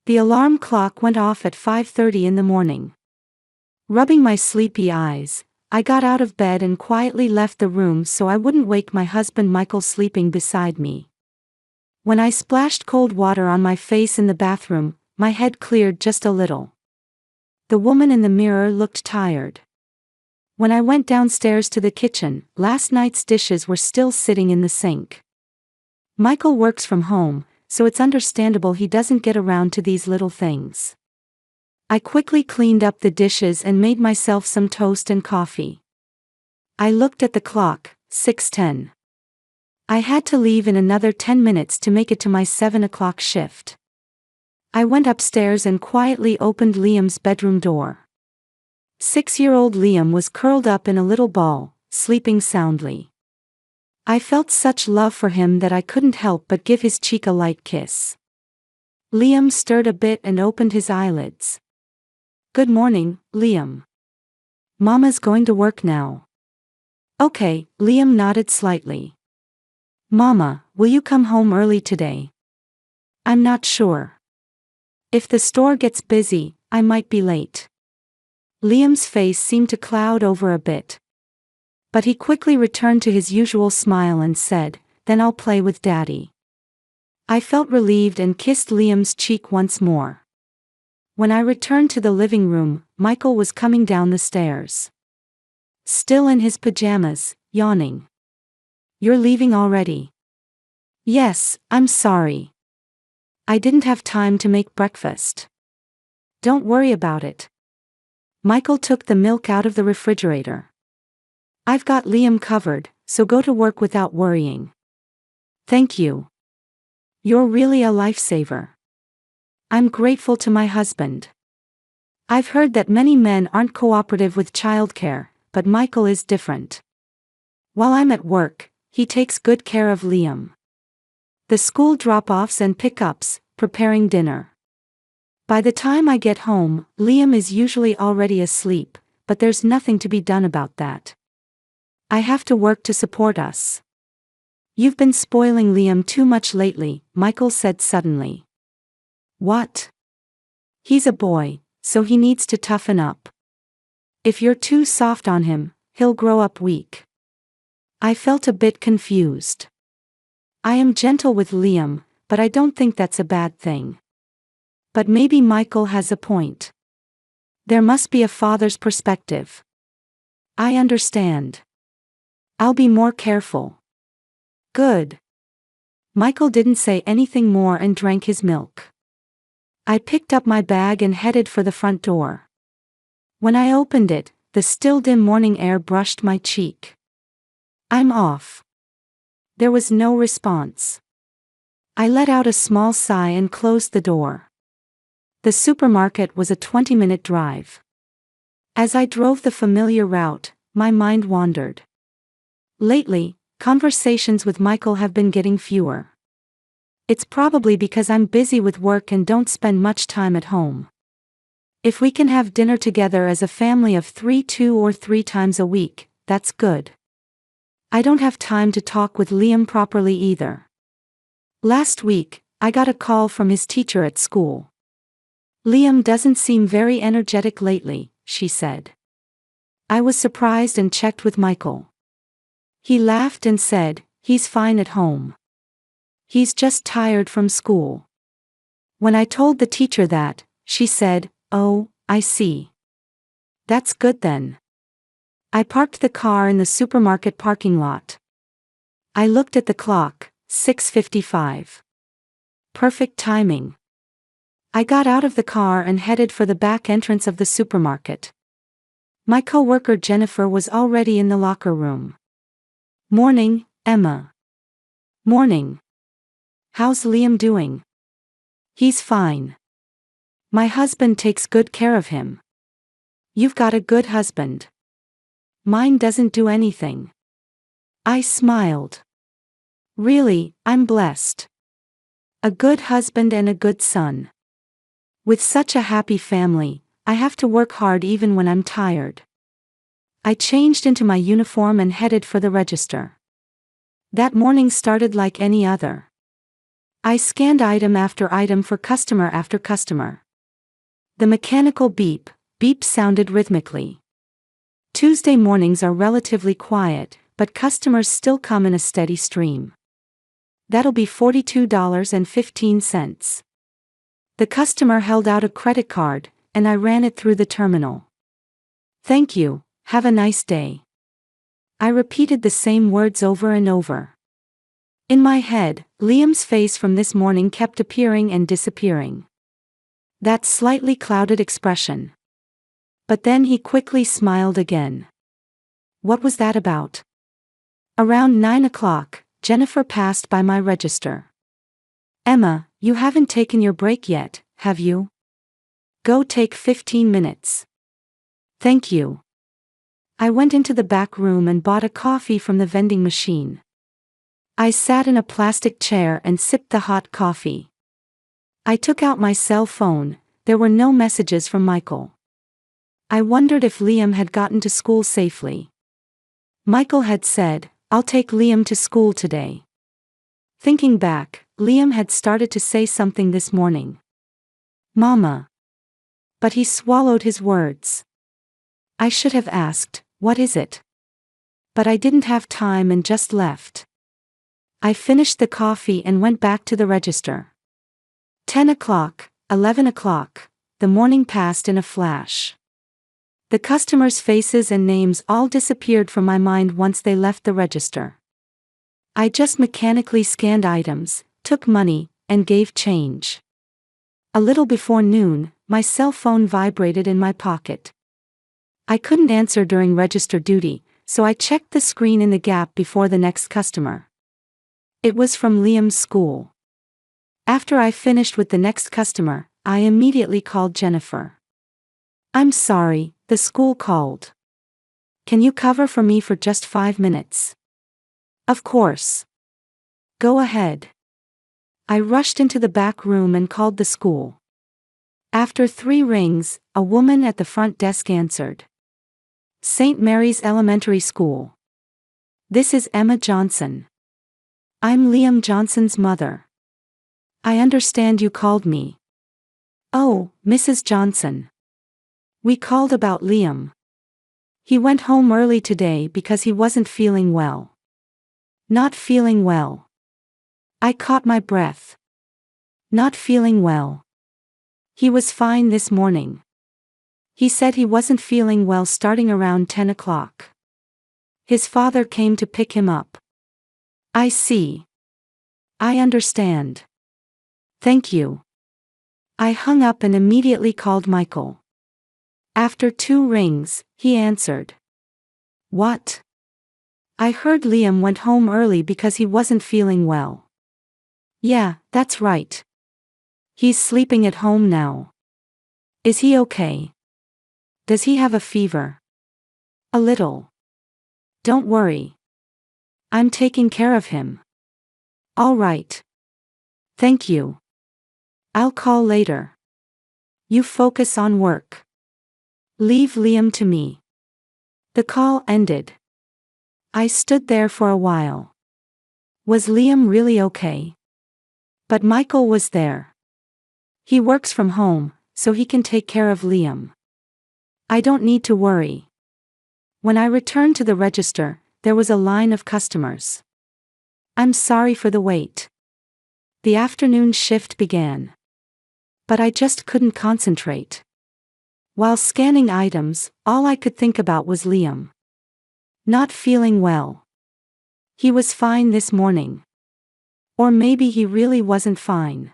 The alarm clock went off at 5:30 in the morning. Rubbing my sleepy eyes, I got out of bed and quietly left the room so I wouldn't wake my husband Michael sleeping beside me. When I splashed cold water on my face in the bathroom, my head cleared just a little. The woman in the mirror looked tired. When I went downstairs to the kitchen, last night's dishes were still sitting in the sink. Michael works from home, so it's understandable he doesn't get around to these little things. I quickly cleaned up the dishes and made myself some toast and coffee. I looked at the clock, 6:10. I had to leave in another 10 minutes to make it to my 7 o'clock shift. I went upstairs and quietly opened Liam's bedroom door. 6-year-old Liam was curled up in a little ball, sleeping soundly. I felt such love for him that I couldn't help but give his cheek a light kiss. Liam stirred a bit and opened his eyelids. "Good morning, Liam. Mama's going to work now." "Okay," Liam nodded slightly. "Mama, will you come home early today?" "I'm not sure. If the store gets busy, I might be late." Liam's face seemed to cloud over a bit. But he quickly returned to his usual smile and said, "Then I'll play with Daddy." I felt relieved and kissed Liam's cheek once more. When I returned to the living room, Michael was coming down the stairs. Still in his pajamas, yawning. "You're leaving already?" "Yes, I'm sorry. I didn't have time to make breakfast." "Don't worry about it." Michael took the milk out of the refrigerator. "I've got Liam covered, so go to work without worrying." "Thank you. You're really a lifesaver." "I'm grateful to my husband. I've heard that many men aren't cooperative with childcare, but Michael is different. While I'm at work, he takes good care of Liam. The school drop-offs and pick-ups, preparing dinner. By the time I get home, Liam is usually already asleep, but there's nothing to be done about that. I have to work to support us." "You've been spoiling Liam too much lately," Michael said suddenly. "What?" "He's a boy, so he needs to toughen up. If you're too soft on him, he'll grow up weak." I felt a bit confused. I am gentle with Liam, but I don't think that's a bad thing. But maybe Michael has a point. There must be a father's perspective. I understand. I'll be more careful. Good. Michael didn't say anything more and drank his milk. I picked up my bag and headed for the front door. When I opened it, the still dim morning air brushed my cheek. "I'm off." There was no response. I let out a small sigh and closed the door. The supermarket was a 20-minute drive. As I drove the familiar route, my mind wandered. Lately, conversations with Michael have been getting fewer. It's probably because I'm busy with work and don't spend much time at home. If we can have dinner together as a family of 2 or 3 times a week, that's good. I don't have time to talk with Liam properly either. Last week, I got a call from his teacher at school. "Liam doesn't seem very energetic lately," she said. I was surprised and checked with Michael. He laughed and said, "He's fine at home. He's just tired from school." When I told the teacher that, she said, "Oh, I see. That's good then." I parked the car in the supermarket parking lot. I looked at the clock, 6:55. Perfect timing. I got out of the car and headed for the back entrance of the supermarket. My coworker Jennifer was already in the locker room. "Morning, Emma." "Morning. How's Liam doing?" "He's fine. My husband takes good care of him." "You've got a good husband." "Mine doesn't do anything." I smiled. "Really, I'm blessed. A good husband and a good son. With such a happy family, I have to work hard even when I'm tired." I changed into my uniform and headed for the register. That morning started like any other. I scanned item after item for customer after customer. The mechanical beep sounded rhythmically. Tuesday mornings are relatively quiet, but customers still come in a steady stream. That'll be $42.15. The customer held out a credit card, and I ran it through the terminal. Thank you, have a nice day. I repeated the same words over and over. In my head, Liam's face from this morning kept appearing and disappearing. That slightly clouded expression. But then he quickly smiled again. What was that about? Around 9 o'clock, Jennifer passed by my register. Emma, you haven't taken your break yet, have you? Go take 15 minutes. Thank you. I went into the back room and bought a coffee from the vending machine. I sat in a plastic chair and sipped the hot coffee. I took out my cell phone. There were no messages from Michael. I wondered if Liam had gotten to school safely. Michael had said, "I'll take Liam to school today." Thinking back, Liam had started to say something this morning. Mama. But he swallowed his words. I should have asked, what is it? But I didn't have time and just left. I finished the coffee and went back to the register. 10 o'clock, 11 o'clock, the morning passed in a flash. The customers' faces and names all disappeared from my mind once they left the register. I just mechanically scanned items, took money, and gave change. A little before noon, my cell phone vibrated in my pocket. I couldn't answer during register duty, so I checked the screen in the gap before the next customer. It was from Liam's school. After I finished with the next customer, I immediately called Jennifer. I'm sorry, the school called. Can you cover for me for just 5 minutes? Of course. Go ahead. I rushed into the back room and called the school. After 3 rings, a woman at the front desk answered. St. Mary's Elementary School. This is Emma Johnson. I'm Liam Johnson's mother. I understand you called me. Oh, Mrs. Johnson. We called about Liam. He went home early today because he wasn't feeling well. Not feeling well. I caught my breath. Not feeling well. He was fine this morning. He said he wasn't feeling well starting around 10 o'clock. His father came to pick him up. I see. I understand. Thank you. I hung up and immediately called Michael. After 2 rings, he answered. What? I heard Liam went home early because he wasn't feeling well. Yeah, that's right. He's sleeping at home now. Is he okay? Does he have a fever? A little. Don't worry. I'm taking care of him. All right. Thank you. I'll call later. You focus on work. Leave Liam to me. The call ended. I stood there for a while. Was Liam really okay? But Michael was there. He works from home, so he can take care of Liam. I don't need to worry. When I returned to the register, there was a line of customers. I'm sorry for the wait. The afternoon shift began. But I just couldn't concentrate. While scanning items, all I could think about was Liam. Not feeling well. He was fine this morning. Or maybe he really wasn't fine.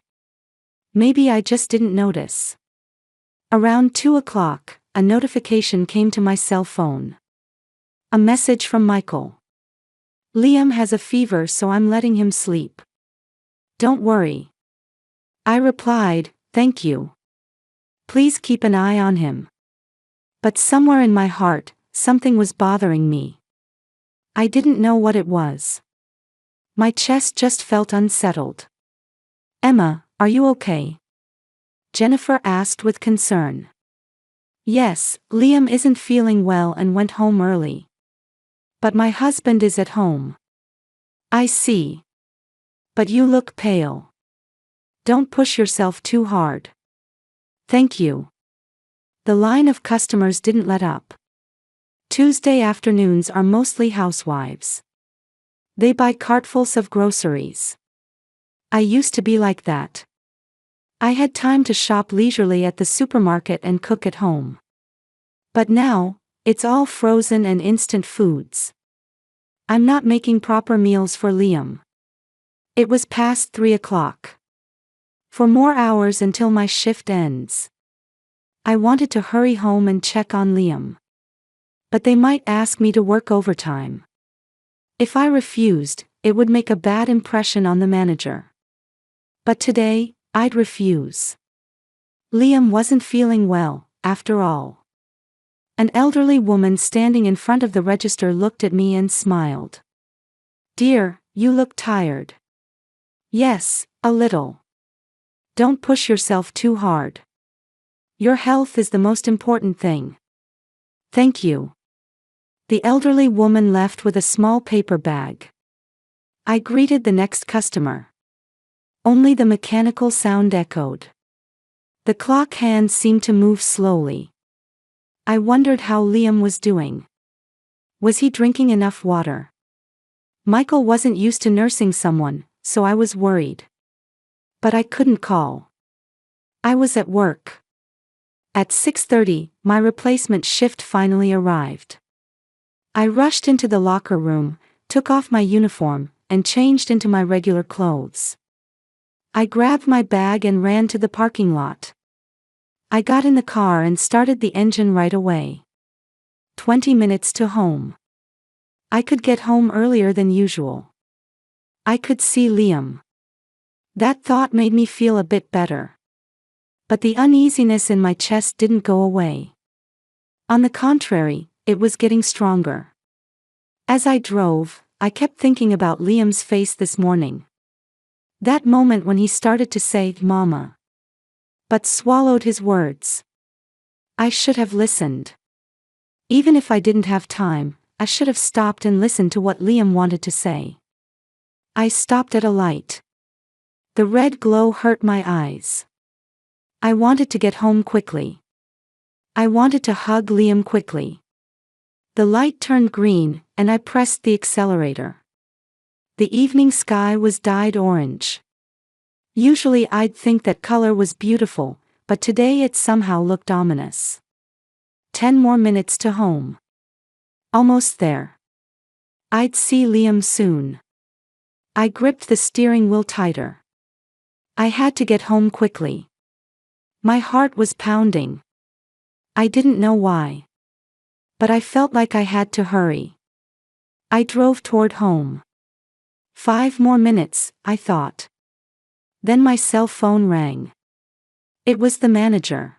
Maybe I just didn't notice. Around 2 o'clock, a notification came to my cell phone. A message from Michael. Liam has a fever, so I'm letting him sleep. Don't worry. I replied, thank you. Please keep an eye on him. But somewhere in my heart, something was bothering me. I didn't know what it was. My chest just felt unsettled. Emma, are you okay? Jennifer asked with concern. Yes, Liam isn't feeling well and went home early. But my husband is at home. I see. But you look pale. Don't push yourself too hard. Thank you. The line of customers didn't let up. Tuesday afternoons are mostly housewives. They buy cartfuls of groceries. I used to be like that. I had time to shop leisurely at the supermarket and cook at home. But now, it's all frozen and instant foods. I'm not making proper meals for Liam. It was past 3 o'clock. 4 more hours until my shift ends. I wanted to hurry home and check on Liam. But they might ask me to work overtime. If I refused, it would make a bad impression on the manager. But today, I'd refuse. Liam wasn't feeling well, after all. An elderly woman standing in front of the register looked at me and smiled. "Dear, you look tired." "Yes, a little." "Don't push yourself too hard. Your health is the most important thing." "Thank you." The elderly woman left with a small paper bag. I greeted the next customer. Only the mechanical sound echoed. The clock hands seemed to move slowly. I wondered how Liam was doing. Was he drinking enough water? Michael wasn't used to nursing someone, so I was worried. But I couldn't call. I was at work. At 6:30, my replacement shift finally arrived. I rushed into the locker room, took off my uniform, and changed into my regular clothes. I grabbed my bag and ran to the parking lot. I got in the car and started the engine right away. 20 minutes to home. I could get home earlier than usual. I could see Liam. That thought made me feel a bit better. But the uneasiness in my chest didn't go away. On the contrary, it was getting stronger. As I drove, I kept thinking about Liam's face this morning. That moment when he started to say, "Mama," but swallowed his words. I should have listened. Even if I didn't have time, I should have stopped and listened to what Liam wanted to say. I stopped at a light. The red glow hurt my eyes. I wanted to get home quickly. I wanted to hug Liam quickly. The light turned green, and I pressed the accelerator. The evening sky was dyed orange. Usually I'd think that color was beautiful, but today it somehow looked ominous. 10 more minutes to home. Almost there. I'd see Liam soon. I gripped the steering wheel tighter. I had to get home quickly. My heart was pounding. I didn't know why. But I felt like I had to hurry. I drove toward home. 5 more minutes, I thought. Then my cell phone rang. It was the manager.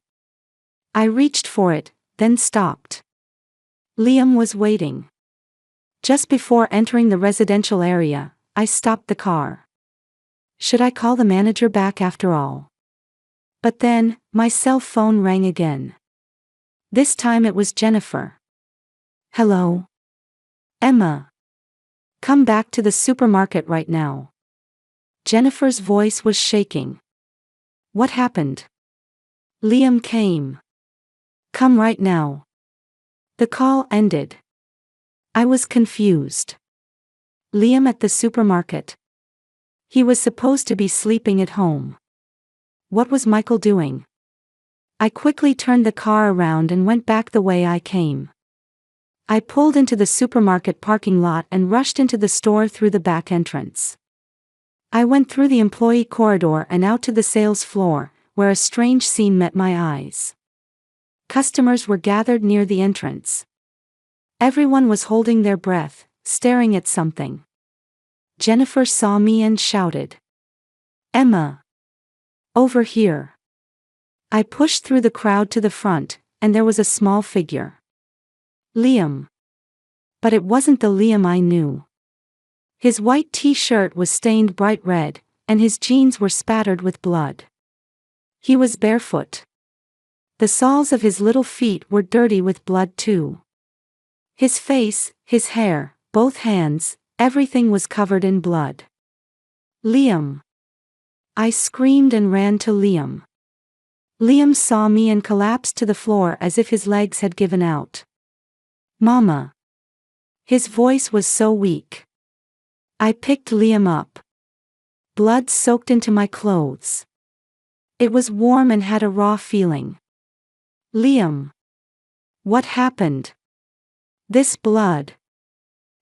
I reached for it, then stopped. Liam was waiting. Just before entering the residential area, I stopped the car. Should I call the manager back after all? But then, my cell phone rang again. This time it was Jennifer. "Hello? Emma. Come back to the supermarket right now." Jennifer's voice was shaking. "What happened?" "Liam came. Come right now." The call ended. I was confused. Liam at the supermarket. He was supposed to be sleeping at home. What was Michael doing? I quickly turned the car around and went back the way I came. I pulled into the supermarket parking lot and rushed into the store through the back entrance. I went through the employee corridor and out to the sales floor, where a strange scene met my eyes. Customers were gathered near the entrance. Everyone was holding their breath, staring at something. Jennifer saw me and shouted, "Emma! Over here!" I pushed through the crowd to the front, and there was a small figure. Liam. But it wasn't the Liam I knew. His white t-shirt was stained bright red, and his jeans were spattered with blood. He was barefoot. The soles of his little feet were dirty with blood too. His face, his hair, both hands, everything was covered in blood. "Liam! I screamed and ran to Liam. Liam saw me and collapsed to the floor as if his legs had given out. Mama. His voice was so weak. I picked Liam up. Blood soaked into my clothes. It was warm and had a raw feeling. Liam. What happened? This blood.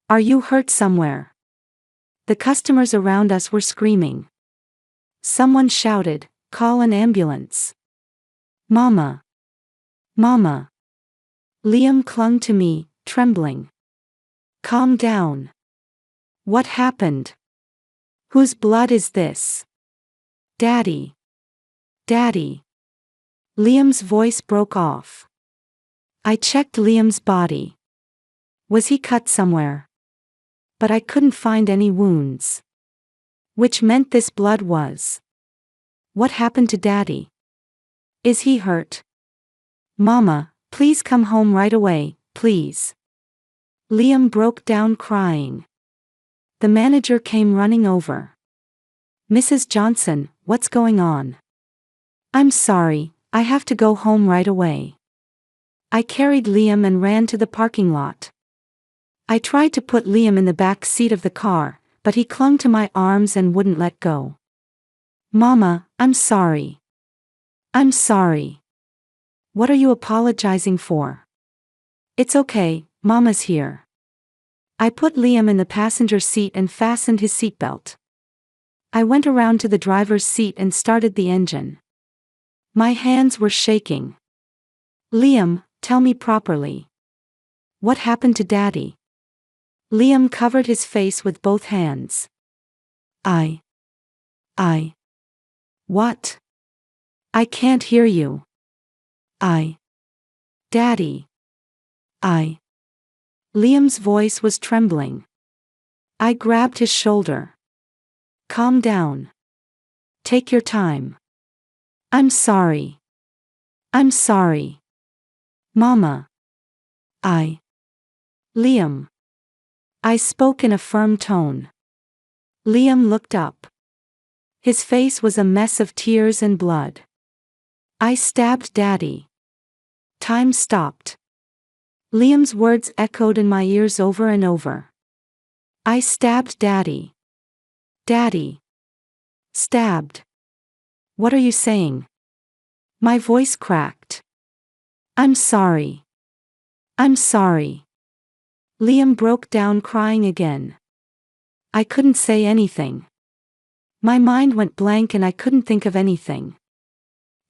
Are you hurt somewhere? The customers around us were screaming. Someone shouted, "Call an ambulance." Mama. Mama. Liam clung to me, trembling. Calm down. What happened? Whose blood is this? Daddy. Daddy. Liam's voice broke off. I checked Liam's body. Was he cut somewhere? But I couldn't find any wounds. Which meant this blood was. What happened to Daddy? Is he hurt? Mama, please come home right away, please. Liam broke down crying. The manager came running over. Mrs. Johnson, what's going on? I'm sorry, I have to go home right away. I carried Liam and ran to the parking lot. I tried to put Liam in the back seat of the car, but he clung to my arms and wouldn't let go. Mama, I'm sorry. I'm sorry. What are you apologizing for? It's okay, Mama's here. I put Liam in the passenger seat and fastened his seatbelt. I went around to the driver's seat and started the engine. My hands were shaking. Liam, tell me properly. What happened to Daddy? Liam covered his face with both hands. What? I can't hear you. Daddy. Liam's voice was trembling. I grabbed his shoulder. Calm down. Take your time. I'm sorry. I'm sorry. Mama. Liam. I spoke in a firm tone. Liam looked up. His face was a mess of tears and blood. I stabbed Daddy. Time stopped. Liam's words echoed in my ears over and over. I stabbed Daddy. Daddy. Stabbed. What are you saying? My voice cracked. I'm sorry. I'm sorry. Liam broke down crying again. I couldn't say anything. My mind went blank and I couldn't think of anything.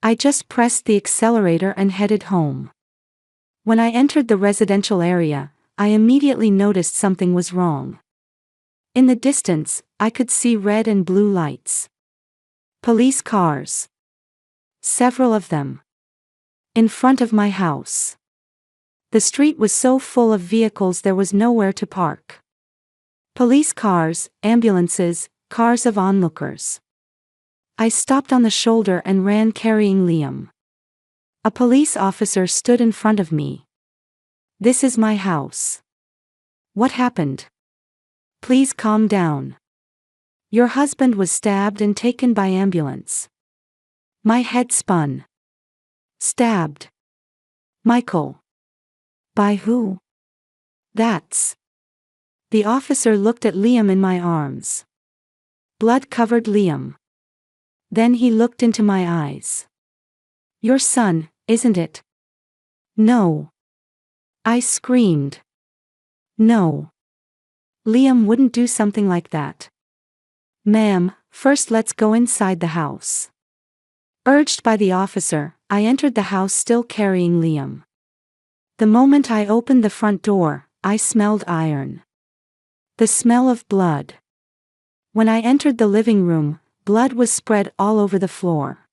I just pressed the accelerator and headed home. When I entered the residential area, I immediately noticed something was wrong. In the distance, I could see red and blue lights. Police cars. Several of them. In front of my house. The street was so full of vehicles there was nowhere to park. Police cars, ambulances, cars of onlookers. I stopped on the shoulder and ran carrying Liam. A police officer stood in front of me. This is my house. What happened? Please calm down. Your husband was stabbed and taken by ambulance. My head spun. Stabbed. Michael. By who? That's. The officer looked at Liam in my arms. Blood covered Liam. Then he looked into my eyes. Your son, isn't it? No. I screamed. No. Liam wouldn't do something like that. Ma'am, first let's go inside the house. Urged by the officer, I entered the house still carrying Liam. The moment I opened the front door, I smelled iron. The smell of blood. When I entered the living room, blood was spread all over the floor.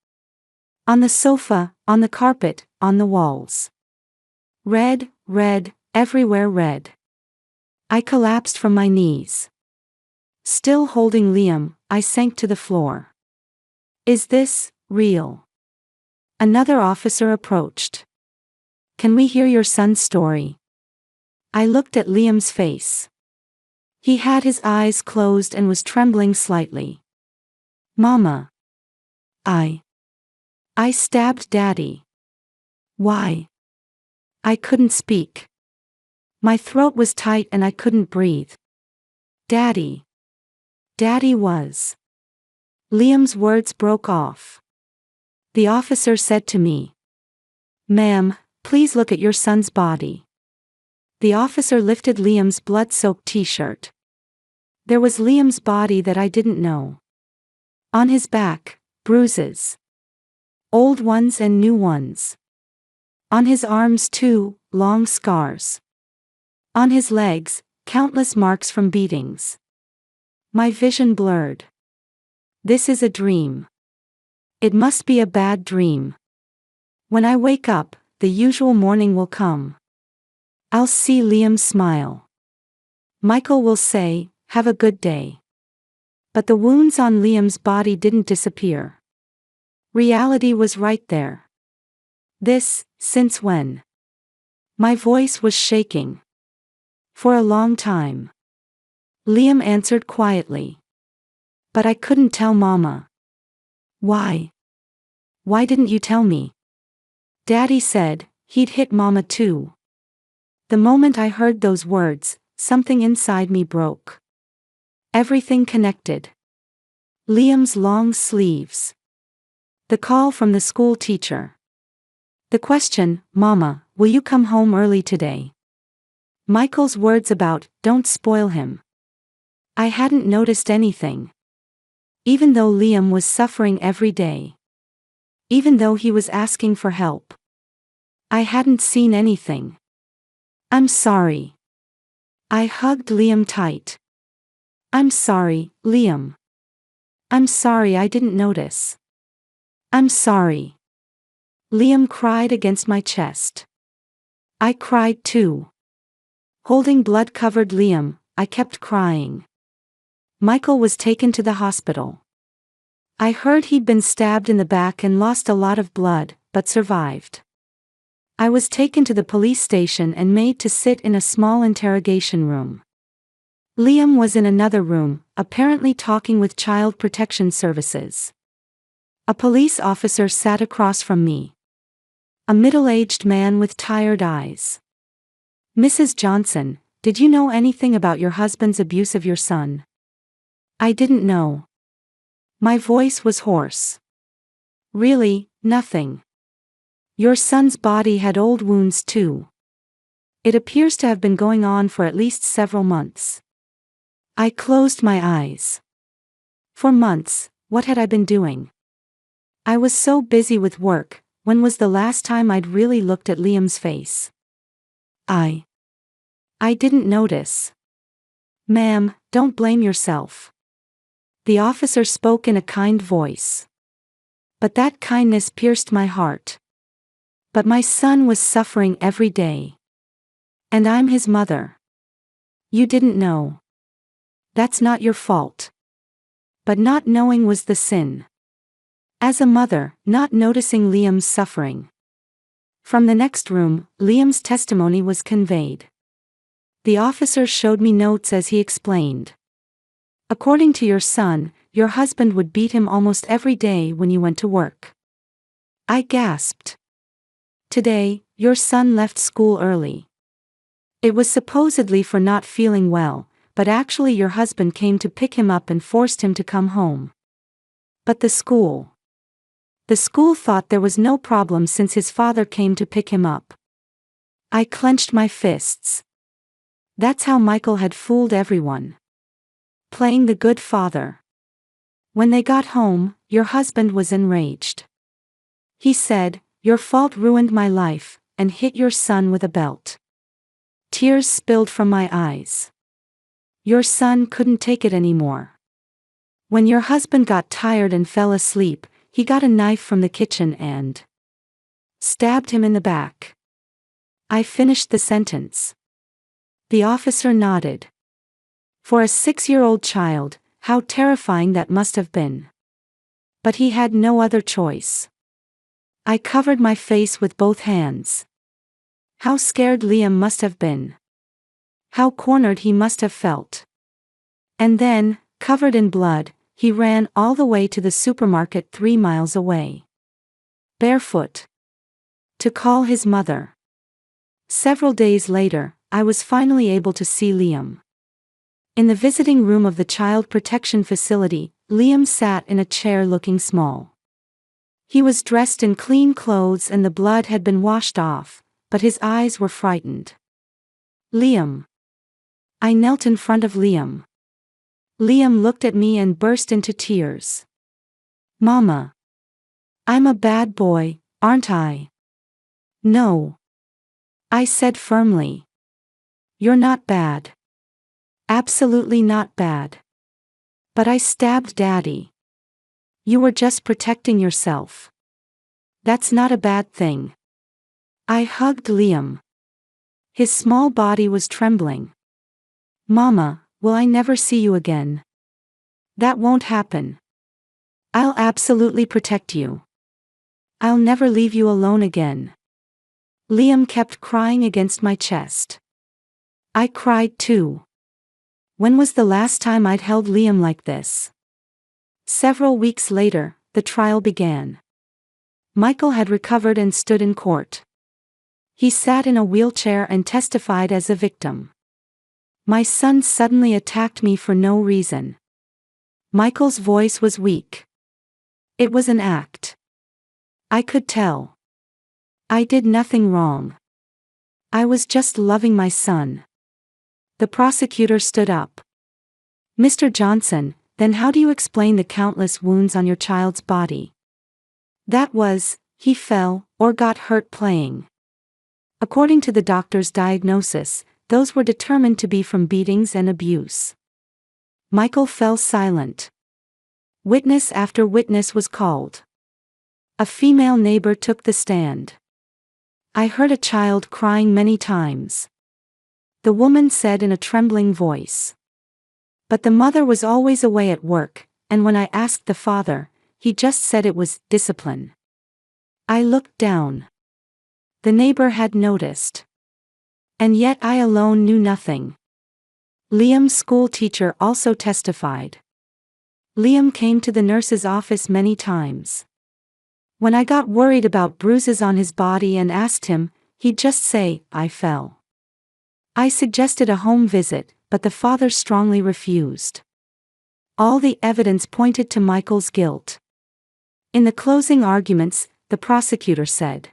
On the sofa, on the carpet, on the walls. Red, everywhere red. I collapsed from my knees. Still holding Liam, I sank to the floor. Is this real? Another officer approached. Can we hear your son's story? I looked at Liam's face. He had his eyes closed and was trembling slightly. Mama. I stabbed Daddy. Why? I couldn't speak. My throat was tight and I couldn't breathe. Daddy. Daddy was. Liam's words broke off. The officer said to me, "Ma'am, please look at your son's body." The officer lifted Liam's blood-soaked t-shirt. There was Liam's body that I didn't know. On his back, bruises. Old ones and new ones. On his arms too, long scars. On his legs, countless marks from beatings. My vision blurred. This is a dream. It must be a bad dream. When I wake up, the usual morning will come. I'll see Liam smile. Michael will say, "Have a good day." But the wounds on Liam's body didn't disappear. Reality was right there. Since when? My voice was shaking. For a long time. Liam answered quietly. But I couldn't tell Mama. Why? Why didn't you tell me? Daddy said he'd hit Mama too. The moment I heard those words, something inside me broke. Everything connected. Liam's long sleeves. The call from the school teacher. The question, "Mama, will you come home early today?" Michael's words about, "Don't spoil him." I hadn't noticed anything. Even though Liam was suffering every day. Even though he was asking for help. I hadn't seen anything. "I'm sorry." I hugged Liam tight. "I'm sorry, Liam. I'm sorry I didn't notice. I'm sorry." Liam cried against my chest. I cried too. Holding blood-covered Liam, I kept crying. Michael was taken to the hospital. I heard he'd been stabbed in the back and lost a lot of blood, but survived. I was taken to the police station and made to sit in a small interrogation room. Liam was in another room, apparently talking with Child Protection Services. A police officer sat across from me. A middle-aged man with tired eyes. "Mrs. Johnson, did you know anything about your husband's abuse of your son?" I didn't know. My voice was hoarse. "Really, nothing. Your son's body had old wounds too. It appears to have been going on for at least several months." I closed my eyes. For months, what had I been doing? I was so busy with work. When was the last time I'd really looked at Liam's face? I didn't notice. "Ma'am, don't blame yourself." The officer spoke in a kind voice. But that kindness pierced my heart. But my son was suffering every day. And I'm his mother. "You didn't know. That's not your fault." But not knowing was the sin. As a mother, not noticing Liam's suffering. From the next room, Liam's testimony was conveyed. The officer showed me notes as he explained. "According to your son, your husband would beat him almost every day when you went to work." I gasped. "Today, your son left school early. It was supposedly for not feeling well, but actually your husband came to pick him up and forced him to come home." But the school thought there was no problem since his father came to pick him up. I clenched my fists. That's how Michael had fooled everyone. Playing the good father. When they got home, your husband was enraged. He said, "Your fault ruined my life," and hit your son with a belt. Tears spilled from my eyes. Your son couldn't take it anymore. When your husband got tired and fell asleep, he got a knife from the kitchen and stabbed him in the back. I finished the sentence. The officer nodded. For a 6-year-old child, how terrifying that must have been. But he had no other choice. I covered my face with both hands. How scared Liam must have been. How cornered he must have felt. And then, covered in blood, he ran all the way to the supermarket 3 miles away. Barefoot. To call his mother. Several days later, I was finally able to see Liam. In the visiting room of the child protection facility, Liam sat in a chair looking small. He was dressed in clean clothes and the blood had been washed off, but his eyes were frightened. Liam. I knelt in front of Liam. Liam looked at me and burst into tears. Mama. I'm a bad boy, aren't I? No. I said firmly. You're not bad. Absolutely not bad. But I stabbed Daddy. You were just protecting yourself. That's not a bad thing. I hugged Liam. His small body was trembling. Mama, will I never see you again? That won't happen. I'll absolutely protect you. I'll never leave you alone again. Liam kept crying against my chest. I cried too. When was the last time I'd held Liam like this? Several weeks later, the trial began. Michael had recovered and stood in court. He sat in a wheelchair and testified as a victim. My son suddenly attacked me for no reason. Michael's voice was weak. It was an act. I could tell. I did nothing wrong. I was just loving my son. The prosecutor stood up. Mr. Johnson, then how do you explain the countless wounds on your child's body? That was, he fell, or got hurt playing. According to the doctor's diagnosis, those were determined to be from beatings and abuse. Michael fell silent. Witness after witness was called. A female neighbor took the stand. I heard a child crying many times. The woman said in a trembling voice. But the mother was always away at work, and when I asked the father, he just said it was discipline. I looked down. The neighbor had noticed. And yet I alone knew nothing. Liam's school teacher also testified. Liam came to the nurse's office many times. When I got worried about bruises on his body and asked him, he'd just say, I fell. I suggested a home visit, but the father strongly refused. All the evidence pointed to Michael's guilt. In the closing arguments, the prosecutor said,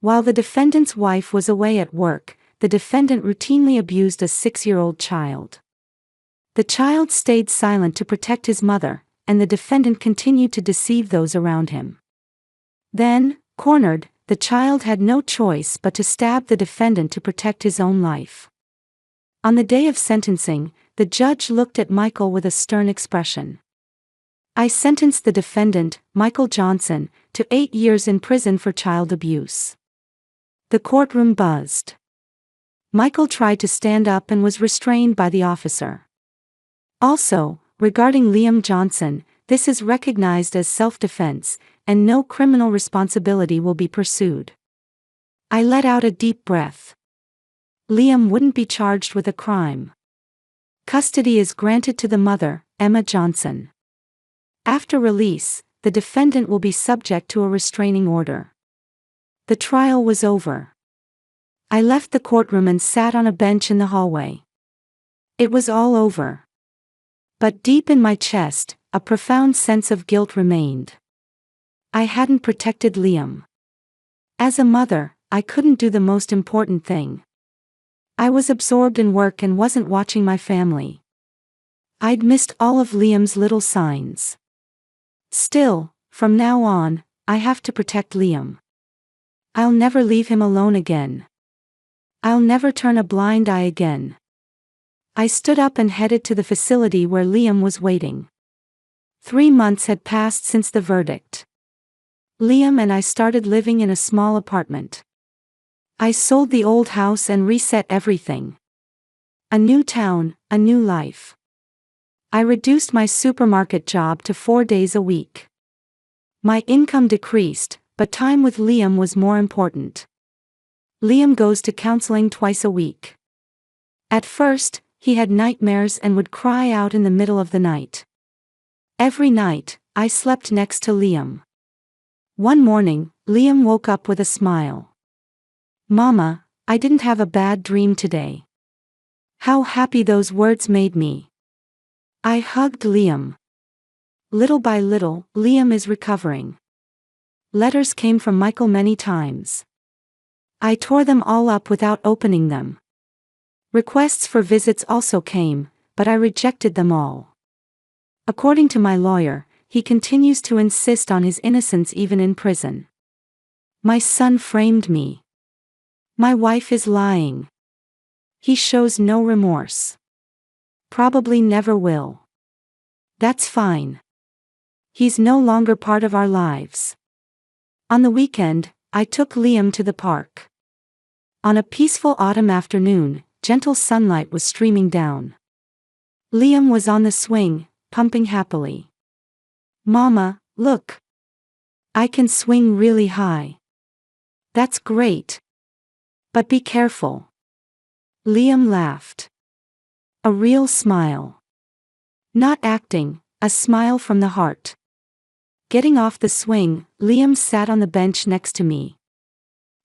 while the defendant's wife was away at work, the defendant routinely abused a 6-year-old child. The child stayed silent to protect his mother, and the defendant continued to deceive those around him. Then, cornered, the child had no choice but to stab the defendant to protect his own life. On the day of sentencing, the judge looked at Michael with a stern expression. I sentenced the defendant, Michael Johnson, to 8 years in prison for child abuse. The courtroom buzzed. Michael tried to stand up and was restrained by the officer. Also, regarding Liam Johnson, this is recognized as self-defense, and no criminal responsibility will be pursued. I let out a deep breath. Liam wouldn't be charged with a crime. Custody is granted to the mother, Emma Johnson. After release, the defendant will be subject to a restraining order. The trial was over. I left the courtroom and sat on a bench in the hallway. It was all over. But deep in my chest, a profound sense of guilt remained. I hadn't protected Liam. As a mother, I couldn't do the most important thing. I was absorbed in work and wasn't watching my family. I'd missed all of Liam's little signs. Still, from now on, I have to protect Liam. I'll never leave him alone again. I'll never turn a blind eye again. I stood up and headed to the facility where Liam was waiting. 3 months had passed since the verdict. Liam and I started living in a small apartment. I sold the old house and reset everything. A new town, a new life. I reduced my supermarket job to 4 days a week. My income decreased, but time with Liam was more important. Liam goes to counseling twice a week. At first, he had nightmares and would cry out in the middle of the night. Every night, I slept next to Liam. One morning, Liam woke up with a smile. "Mama, I didn't have a bad dream today." How happy those words made me. I hugged Liam. Little by little, Liam is recovering. Letters came from Michael many times. I tore them all up without opening them. Requests for visits also came, but I rejected them all. According to my lawyer, he continues to insist on his innocence even in prison. My son framed me. My wife is lying. He shows no remorse. Probably never will. That's fine. He's no longer part of our lives. On the weekend, I took Liam to the park. On a peaceful autumn afternoon, gentle sunlight was streaming down. Liam was on the swing, pumping happily. "Mama, look. I can swing really high." "That's great. But be careful." Liam laughed. A real smile. Not acting, a smile from the heart. Getting off the swing, Liam sat on the bench next to me.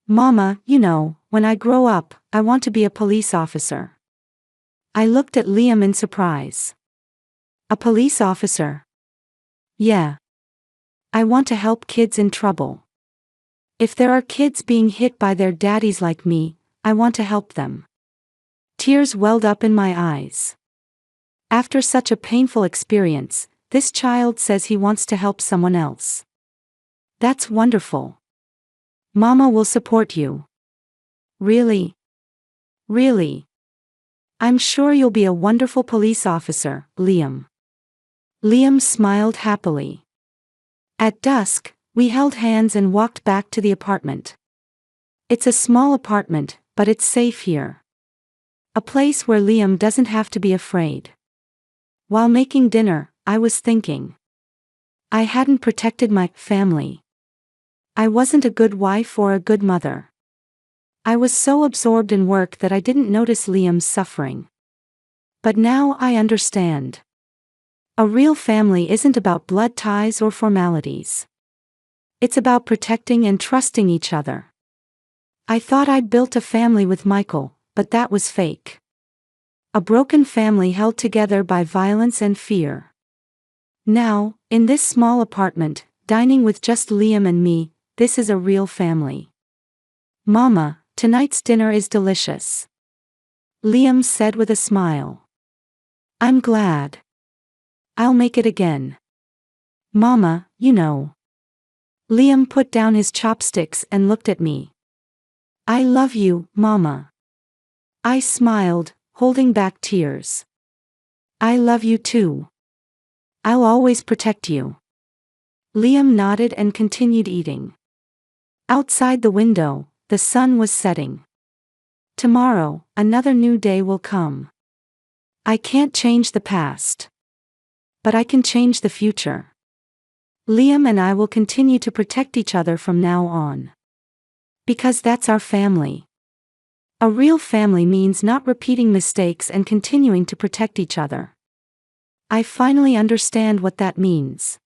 "Mama, you know, when I grow up, I want to be a police officer." I looked at Liam in surprise. "A police officer?" "Yeah. I want to help kids in trouble. If there are kids being hit by their daddies like me, I want to help them." Tears welled up in my eyes. After such a painful experience, this child says he wants to help someone else. That's wonderful. Mama will support you. Really? Really? I'm sure you'll be a wonderful police officer, Liam. Liam smiled happily. At dusk, we held hands and walked back to the apartment. It's a small apartment, but it's safe here. A place where Liam doesn't have to be afraid. While making dinner, I was thinking. I hadn't protected my family. I wasn't a good wife or a good mother. I was so absorbed in work that I didn't notice Liam's suffering. But now I understand. A real family isn't about blood ties or formalities. It's about protecting and trusting each other. I thought I'd built a family with Michael, but that was fake. A broken family held together by violence and fear. Now, in this small apartment, dining with just Liam and me, this is a real family. "Mama, tonight's dinner is delicious," Liam said with a smile. "I'm glad. I'll make it again." "Mama, you know." Liam put down his chopsticks and looked at me. "I love you, Mama." I smiled, holding back tears. "I love you too. I'll always protect you." Liam nodded and continued eating. Outside the window, the sun was setting. Tomorrow, another new day will come. I can't change the past. But I can change the future. Liam and I will continue to protect each other from now on. Because that's our family. A real family means not repeating mistakes and continuing to protect each other. I finally understand what that means.